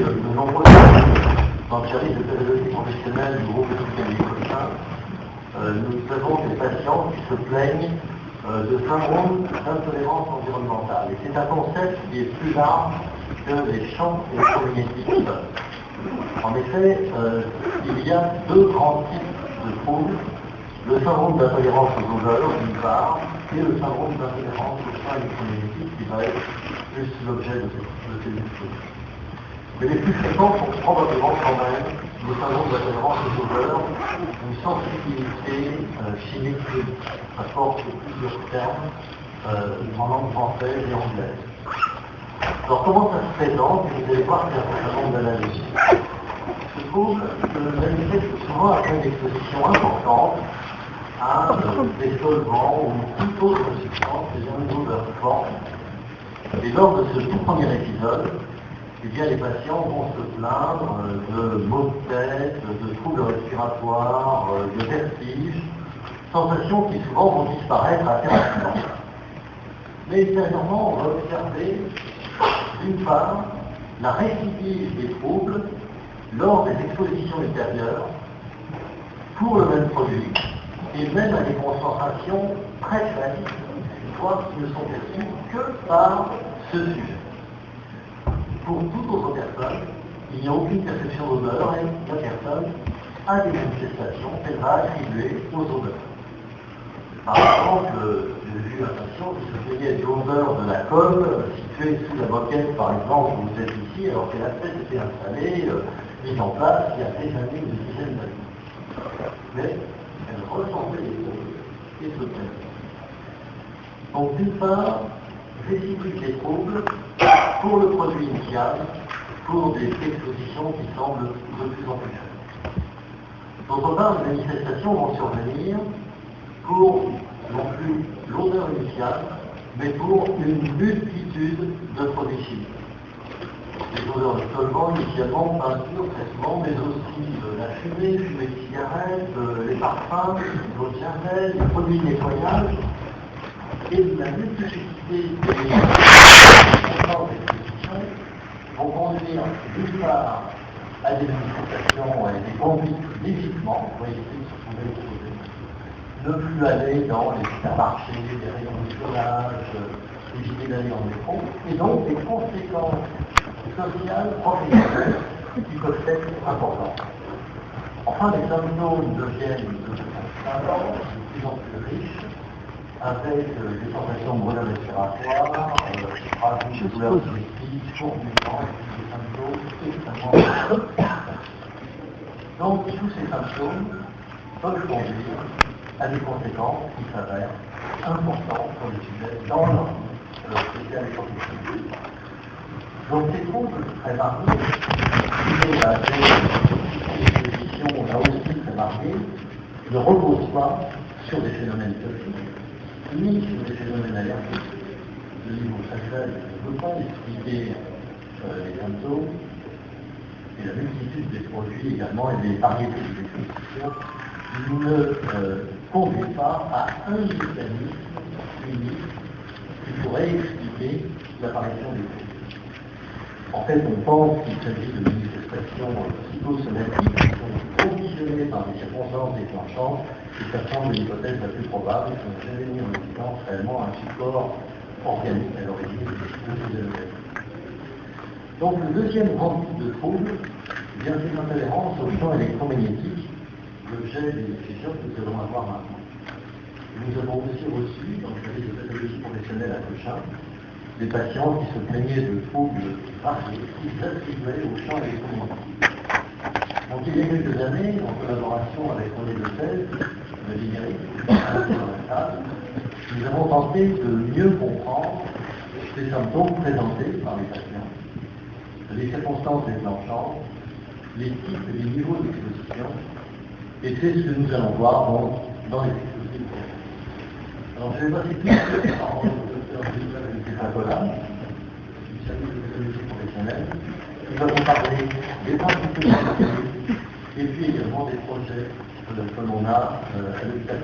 de nombreuses années dans le service de pédagogie professionnelle du groupe hospitalier Cochin, nous avons des patients qui se plaignent de syndrome d'intolérance environnementale. Et c'est un concept qui est plus large que les champs électromagnétiques. En effet, il y a deux grands types de troubles: le syndrome d'intolérance aux odeurs d'une part, et le syndrome d'intolérance aux champs électromagnétiques qui va être plus l'objet de ces discussions. Mais les plus fréquents sont probablement quand même le syndrome d'intolérance aux odeurs, une sensibilité chimique. Ça porte plusieurs termes en langue française et anglaise. Alors comment ça se présente? Vous allez voir qu'il y a un certain nombre d'analogies. Ce trouble se manifeste souvent après une exposition importante à des solvants ou toute autre substance ayant une odeur forte. Et lors de ce tout premier épisode, eh bien, les patients vont se plaindre de maux de tête, de troubles respiratoires, de vertiges, sensations qui souvent vont disparaître assez rapidement. Mais ultérieurement, on va observer, d'une part, la récidive des troubles lors des expositions ultérieures pour le même produit, et même à des concentrations très faibles, voire qui ne sont perçues que par ce sujet. Pour toute autre personne, il n'y a aucune perception d'odeur et la personne a des manifestations qu'elle va attribuer aux odeurs. Par exemple, j'ai vu un patient qui se plaignait de l'odeur de la colle située sous la moquette, par exemple, où vous êtes ici, alors que la tête était installée, mise en place il y a des années ou des dizaines d'années. Mais elle ressentait les odeurs et se plaignait. Donc, d'une part, récidive des troubles pour le produit initial, pour des expositions qui semblent de plus en plus faibles. D'autre part, les manifestations vont survenir pour non plus l'odeur initiale, mais pour une multitude de produits chimiques. Les odeurs de solvants, initialement, peinture, traitement, mais aussi la fumée de cigarettes, les parfums, l'eau de javel, les produits de nettoyage, et la multiplicité des expositions vont conduire d'une part à des manifestations et des conduites d'évitement, vous voyez ici, se trouver exposés, ne plus aller dans les supermarchés, les rayons de solage, éviter d'aller dans le métro, et donc des conséquences sociales, professionnelles, qui peuvent être importantes. Enfin, les symptômes deviennent de plus en plus riches, avec des sensations de brûlures respiratoires, de douleurs digestifs, fourmillements, des symptômes extrêmement importants. Donc, tous ces symptômes peuvent conduire à des conséquences qui s'avèrent importantes pour les sujets dans leur spécial et professionnel. Donc, ces troubles très variés, liés à des expositions là aussi très variées, ne reposent pas sur des phénomènes toxiques, ni sur des phénomènes allergiques. Le niveau très faible ne peut pas expliquer les symptômes, et la multitude des produits également et des variétés des expositions ne conduit pas à un mécanisme unique qui pourrait expliquer l'apparition des troubles. En fait, on pense qu'il s'agit de manifestations psychosomatiques qui sont conditionnées par des circonstances déclenchantes, et ça semble l'hypothèse la plus probable, qui n'a jamais mis en évidence réellement un support organique à l'origine de ces événements. Donc le deuxième grand type de trouble, c'est l'intolérance aux champs électromagnétiques, l'objet des discussions que nous allons avoir maintenant. Nous avons aussi reçu, dans le service de pédagogie professionnelle à Cochin, des patients qui se plaignaient de troubles variés qu'ils attribuaient aux champs électromagnétiques. Donc il y a quelques années, en collaboration avec René Lefebvre, le générique, nous avons tenté de mieux comprendre ces symptômes présentés par les patients, les circonstances déclenchantes, les types et les niveaux d'exposition, et c'est ce que nous allons voir donc dans les expositions. Alors je vais passer tout de suite par le docteur Nicolas, du service de pédagogie professionnelle, qui va vous parler des principes et puis également des projets que l'on a à l'hôpital.